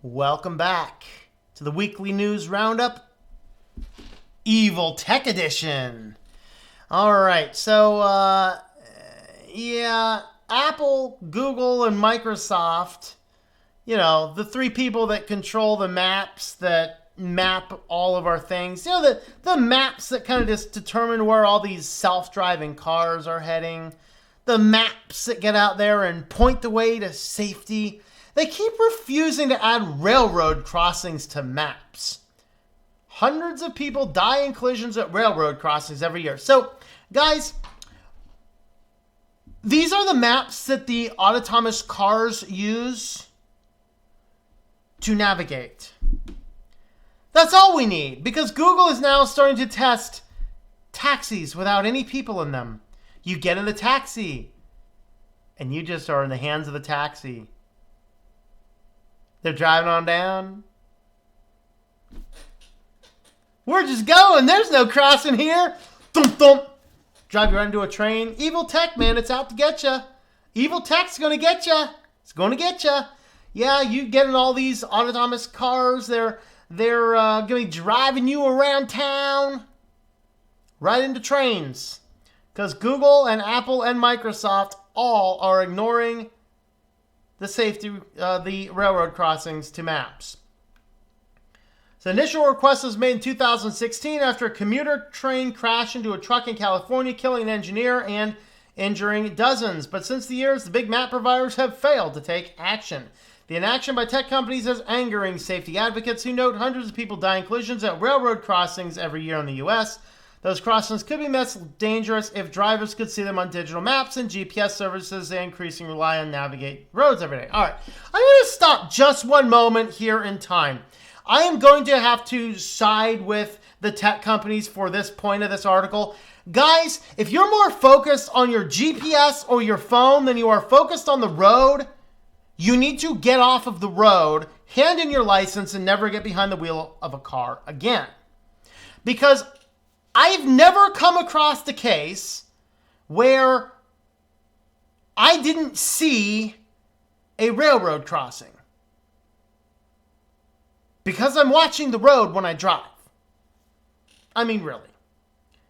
Welcome back to the weekly news roundup, Evil Tech Edition. All right, so Apple, Google, and Microsoft, the three people that control the maps that map all of our things, the maps that kind of just determine where all these self-driving cars are heading, the maps that get out there and point the way to safety. They keep refusing to add railroad crossings to maps. Hundreds of people die in collisions at railroad crossings every year. So, guys, these are the maps that the autonomous cars use to navigate. That's all we need, because Google is now starting to test taxis without any people in them. You get in the taxi, and you just are in the hands of the taxi. They're driving on down. We're just going. There's no crossing here. Thump, thump. Drive you right into a train. Evil tech, man. It's out to get you. Evil tech's going to get you. It's going to get you. Yeah, you get in all these autonomous cars. They're going to be driving you around town. Right into trains. Because Google and Apple and Microsoft all are ignoring the safety, the railroad crossings to maps. So initial request was made in 2016 after a commuter train crashed into a truck in California, killing an engineer and injuring dozens. But since the years, the big map providers have failed to take action. The inaction by tech companies is angering safety advocates who note hundreds of people die in collisions at railroad crossings every year in the U.S. Those crossings could be less dangerous if drivers could see them on digital maps and GPS services they increasingly rely on navigate roads every day. All right, I'm going to stop just one moment here in time. I am going to have to side with the tech companies for this point of this article. Guys, if you're more focused on your GPS or your phone than you are focused on the road, you need to get off of the road, hand in your license, and never get behind the wheel of a car again. Because I've never come across the case where I didn't see a railroad crossing. Because I'm watching the road when I drive. I mean, really.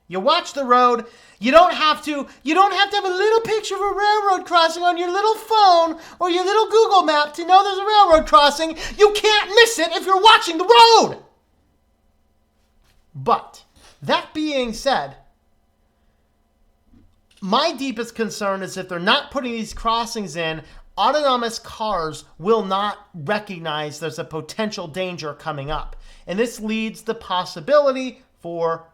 You watch the road. You don't have to have a little picture of a railroad crossing on your little phone or your little Google map to know there's a railroad crossing. You can't miss it if you're watching the road. But that being said, my deepest concern is if they're not putting these crossings in, autonomous cars will not recognize there's a potential danger coming up. And this leads the possibility for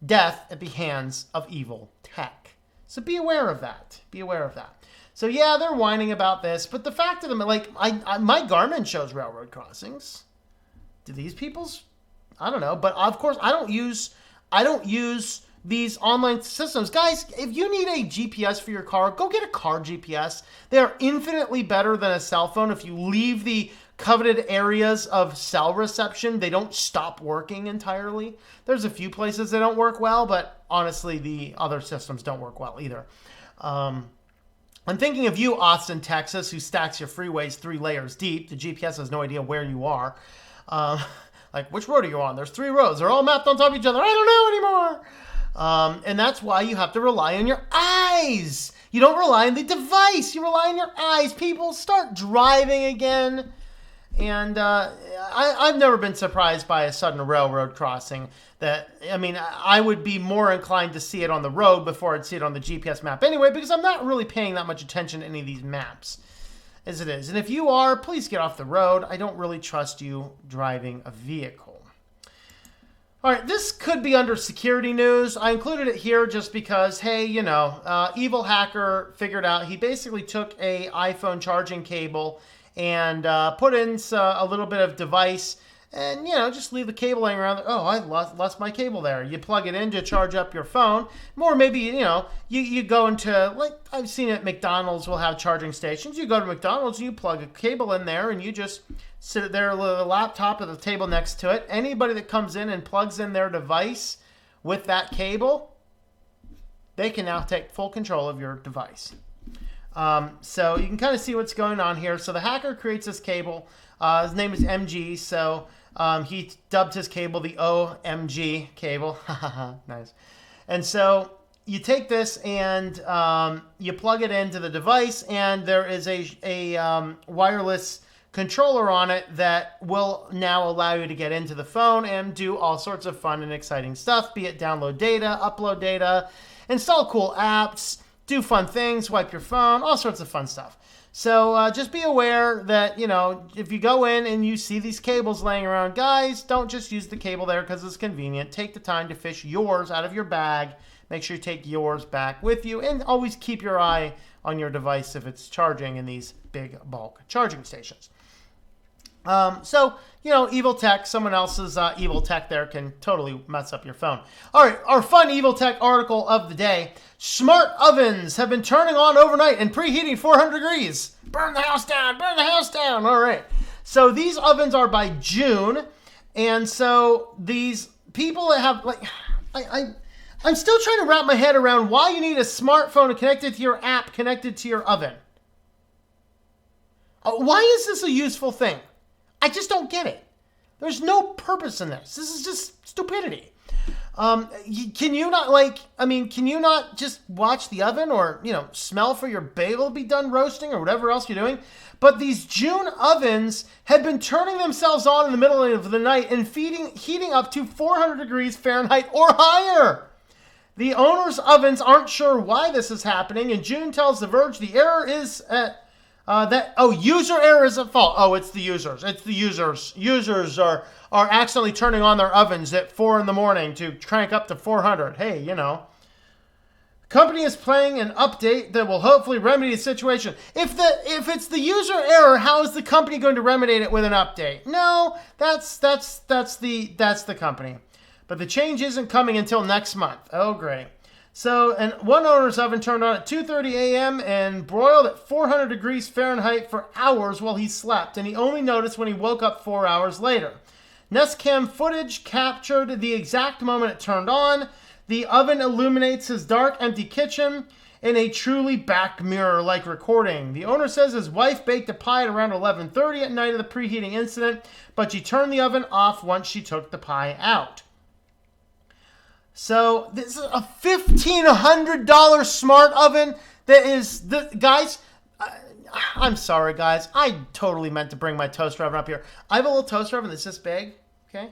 death at the hands of evil tech. So be aware of that. Be aware of that. So yeah, they're whining about this, but the fact of them, like, my Garmin shows railroad crossings. Do these people's? I don't know. But of course, I don't use these online systems. Guys, if you need a GPS for your car, go get a car GPS. They are infinitely better than a cell phone. If you leave the coveted areas of cell reception, they don't stop working entirely. There's a few places they don't work well, but honestly, the other systems don't work well either. I'm thinking of you, Austin, Texas, who stacks your freeways 3 layers deep. The GPS has no idea where you are. Like, which road are you on? There's 3 roads. They're all mapped on top of each other. I don't know anymore. And that's why you have to rely on your eyes. You don't rely on the device. You rely on your eyes. People, start driving again. And I've never been surprised by a sudden railroad crossing. I would be more inclined to see it on the road before I'd see it on the GPS map anyway, because I'm not really paying that much attention to any of these maps as it is. And if you are, please get off the road. I don't really trust you driving a vehicle. All right, this could be under security news. I included it here just because, hey, evil hacker figured out, he basically took a iPhone charging cable and put in a little bit of device and, just leave the cable laying around. Oh, I lost my cable there. You plug it in to charge up your phone. Or maybe, you go into, like I've seen at McDonald's will have charging stations. You go to McDonald's and you plug a cable in there and you just sit there with a laptop at the table next to it. Anybody that comes in and plugs in their device with that cable, they can now take full control of your device. So you can kind of see what's going on here. So the hacker creates this cable. His name is MG, so he dubbed his cable the OMG cable. Nice. And so you take this and you plug it into the device, and there is a wireless controller on it that will now allow you to get into the phone and do all sorts of fun and exciting stuff, be it download data, upload data, install cool apps, do fun things, wipe your phone, all sorts of fun stuff. So just be aware that, you know, if you go in and you see these cables laying around, guys, don't just use the cable there because it's convenient. Take the time to fish yours out of your bag. Make sure you take yours back with you, and always keep your eye on your device if it's charging in these big bulk charging stations. So, you know, evil tech, someone else's evil tech there can totally mess up your phone. All right, our fun evil tech article of the day. Smart ovens have been turning on overnight and preheating 400 degrees. Burn the house down, burn the house down. All right. So these ovens are by June. And so these people that have, like, I'm still trying to wrap my head around why you need a smartphone connected to your app, connected to your oven. Why is this a useful thing? I just don't get it. There's no purpose in this. This is just stupidity. Can you not just watch the oven or, you know, smell for your bagel to be done roasting or whatever else you're doing? But these June ovens had been turning themselves on in the middle of the night and heating up to 400 degrees Fahrenheit or higher. The owner's ovens aren't sure why this is happening, and June tells The Verge the error is user error is at fault. Oh, it's the users. It's the users. Users are accidentally turning on their ovens at 4 in the morning to crank up to 400. Hey, you know. Company is planning an update that will hopefully remedy the situation. If it's the user error, how is the company going to remedy it with an update? No, that's the company. But the change isn't coming until next month. Oh, great. So, and one owner's oven turned on at 2:30 a.m. and broiled at 400 degrees Fahrenheit for hours while he slept, and he only noticed when he woke up 4 hours later. Nest Cam footage captured the exact moment it turned on. The oven illuminates his dark, empty kitchen in a truly back mirror-like recording. The owner says his wife baked a pie at around 11:30 at night of the preheating incident, but she turned the oven off once she took the pie out. So this is a $1,500 smart oven that is, guys, I'm sorry, guys. I totally meant to bring my toaster oven up here. I have a little toaster oven that's this big, okay?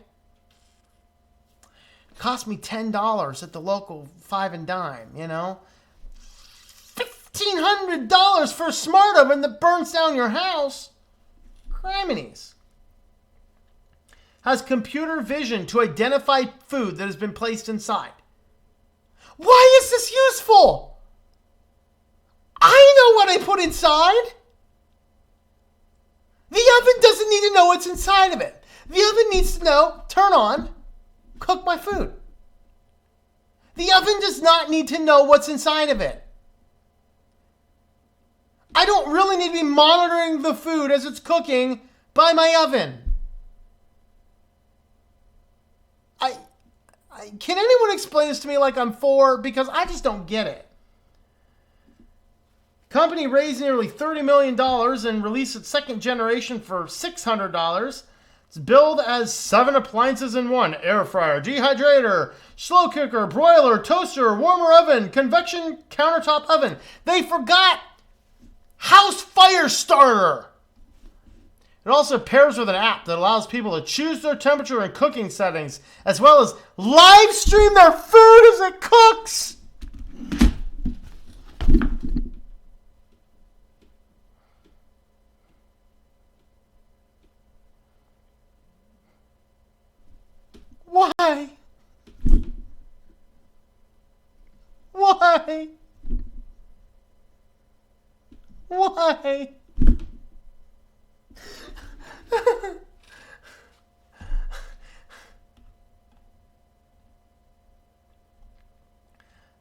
It cost me $10 at the local 5 and dime, you know? $1,500 for a smart oven that burns down your house. Criminies. Has computer vision to identify food that has been placed inside. Why is this useful? I know what I put inside. The oven doesn't need to know what's inside of it. The oven needs to know, turn on, cook my food. The oven does not need to know what's inside of it. I don't really need to be monitoring the food as it's cooking by my oven. Can anyone explain this to me like I'm 4? Because I just don't get it. Company raised nearly $30 million and released its second generation for $600. It's billed as 7 appliances in one: air fryer, dehydrator, slow cooker, broiler, toaster, warmer oven, convection countertop oven. They forgot house fire starter. It also pairs with an app that allows people to choose their temperature and cooking settings, as well as live stream their food as it cooks. Why? Why? Why?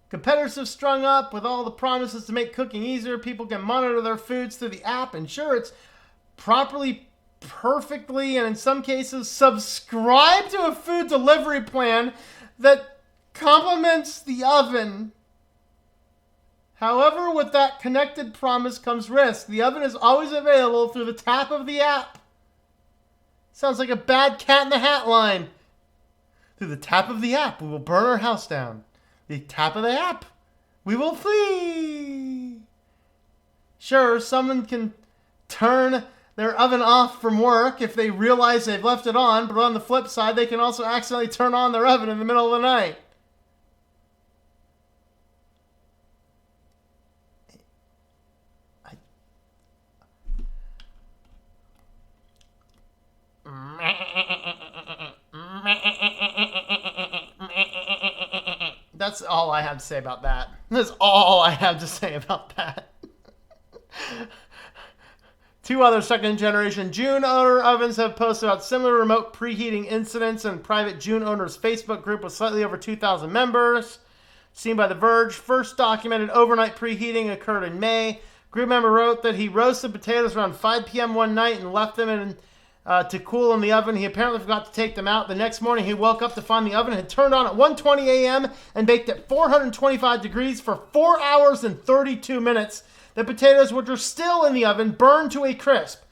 Competitors have strung up with all the promises to make cooking easier. People can monitor their foods through the app, ensure it's properly, perfectly, and in some cases, subscribe to a food delivery plan that complements the oven. However, with that connected promise comes risk. The oven is always available through the tap of the app. Sounds like a bad Cat in the Hat line. Through the tap of the app, we will burn our house down. The tap of the app, we will flee. Sure, someone can turn their oven off from work if they realize they've left it on, but on the flip side, they can also accidentally turn on their oven in the middle of the night. That's all I have to say about that. That's all I have to say about that. Two other second-generation June owner ovens have posted about similar remote preheating incidents in private June owners Facebook group with slightly over 2,000 members. Seen by The Verge, first documented overnight preheating occurred in May. Group member wrote that he roasted potatoes around 5 p.m. one night and left them to cool in the oven. He apparently forgot to take them out. The next morning, he woke up to find the oven had turned on at 1:20 a.m. and baked at 425 degrees for 4 hours and 32 minutes. The potatoes, which were still in the oven, burned to a crisp.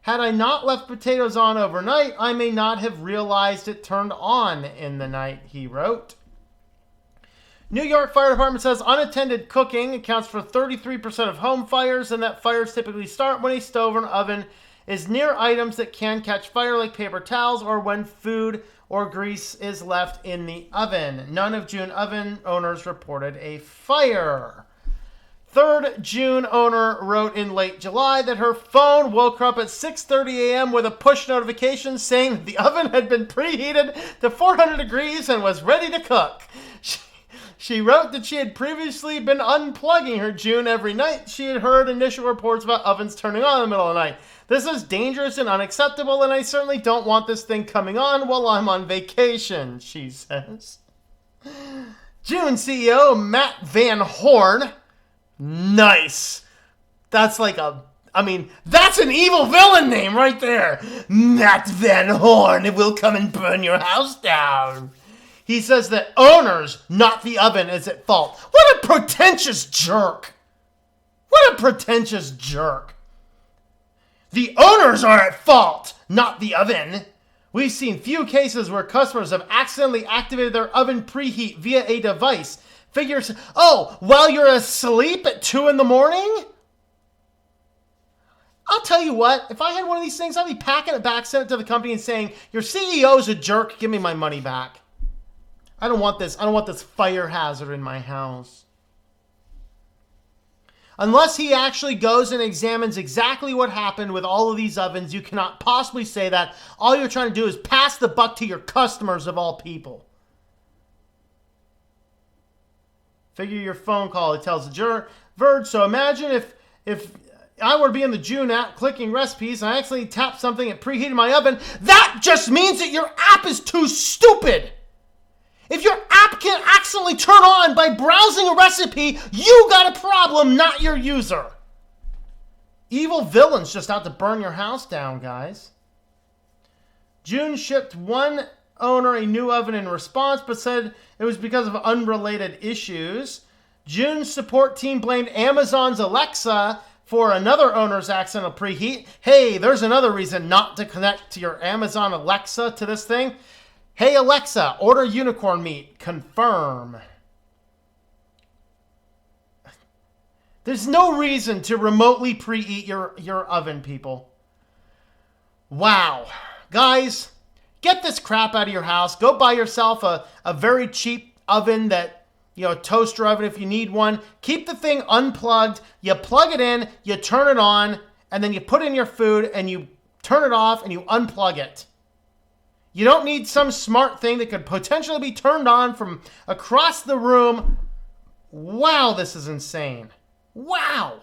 Had I not left potatoes on overnight, I may not have realized it turned on in the night, he wrote. New York Fire Department says unattended cooking accounts for 33% of home fires, and that fires typically start when a stove or oven is near items that can catch fire like paper towels or when food or grease is left in the oven. None of June oven owners reported a fire. Third June owner wrote in late July that her phone woke her up at 6:30 a.m. with a push notification saying that the oven had been preheated to 400 degrees and was ready to cook. She wrote that she had previously been unplugging her June every night. She had heard initial reports about ovens turning on in the middle of the night. This is dangerous and unacceptable, and I certainly don't want this thing coming on while I'm on vacation, she says. June CEO Matt Van Horn. Nice. That's like that's an evil villain name right there. Matt Van Horn, it will come and burn your house down. He says that owners, not the oven, is at fault. What a pretentious jerk. What a pretentious jerk. The owners are at fault, not the oven. We've seen few cases where customers have accidentally activated their oven preheat via a device. Figures, while you're asleep at 2 in the morning? I'll tell you what, if I had one of these things, I'd be packing it back, sending it to the company and saying, your CEO's a jerk, give me my money back. I don't want this fire hazard in my house. Unless he actually goes and examines exactly what happened with all of these ovens, you cannot possibly say that. All you're trying to do is pass the buck to your customers of all people. Figure your phone call, it tells the Verge. So imagine if I were to be in the June app clicking recipes and I accidentally tap something and preheated my oven. That just means that your app is too stupid. If your app can accidentally turn on by browsing a recipe, you got a problem, not your user. Evil villains just out to burn your house down, guys. June shipped one owner a new oven in response, but said it was because of unrelated issues. June's support team blamed Amazon's Alexa for another owner's accidental preheat. Hey, there's another reason not to connect to your Amazon Alexa to this thing. Hey Alexa, order unicorn meat. Confirm. There's no reason to remotely preheat your oven, people. Wow. Guys, get this crap out of your house. Go buy yourself a very cheap oven that, a toaster oven if you need one. Keep the thing unplugged. You plug it in, you turn it on, and then you put in your food and you turn it off and you unplug it. You don't need some smart thing that could potentially be turned on from across the room. Wow, this is insane. Wow.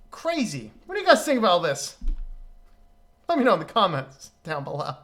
Crazy. What do you guys think about all this? Let me know in the comments down below.